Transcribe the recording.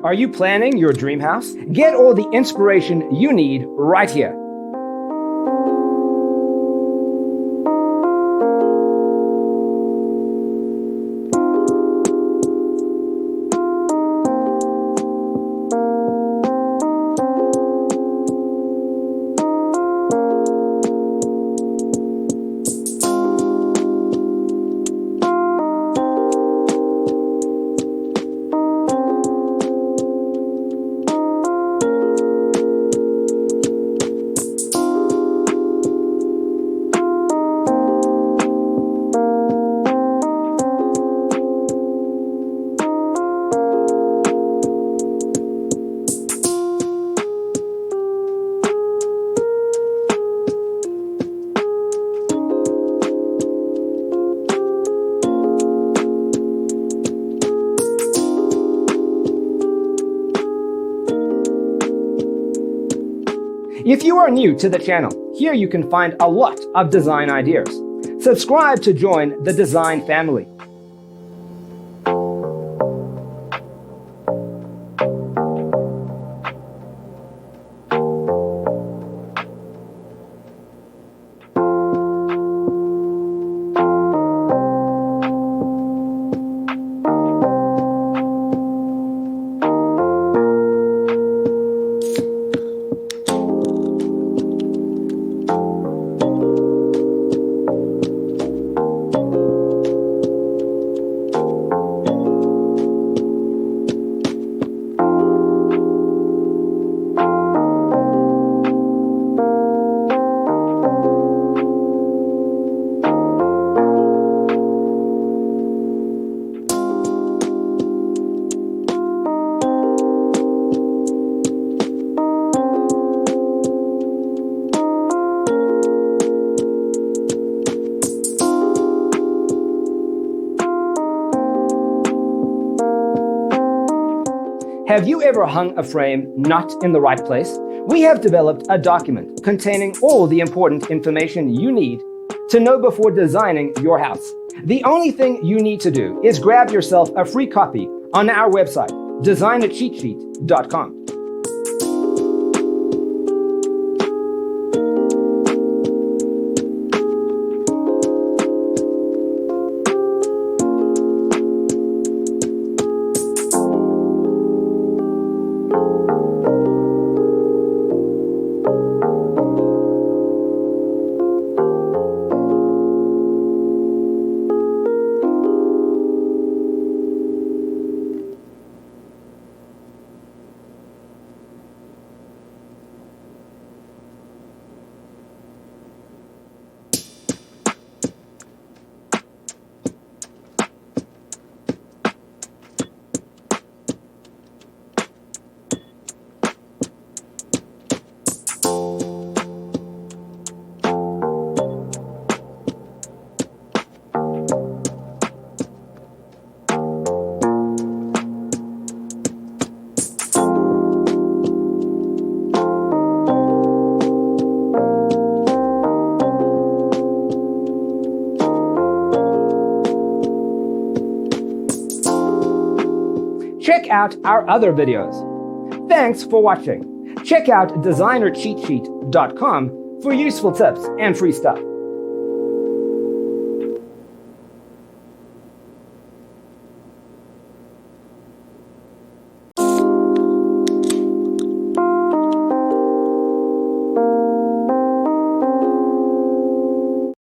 Are you planning your dream house? Get all the inspiration you need right here. If you are new to the channel, here you can find a lot of design ideas. Subscribe to join the design family. Have you ever hung a frame not in the right place? We have developed a document containing all the important information you need to know before designing your house. The only thing you need to do is grab yourself a free copy on our website, designercheatsheet.com. Check out our other videos. Thanks for watching. Check out designercheatsheet.com for useful tips and free stuff.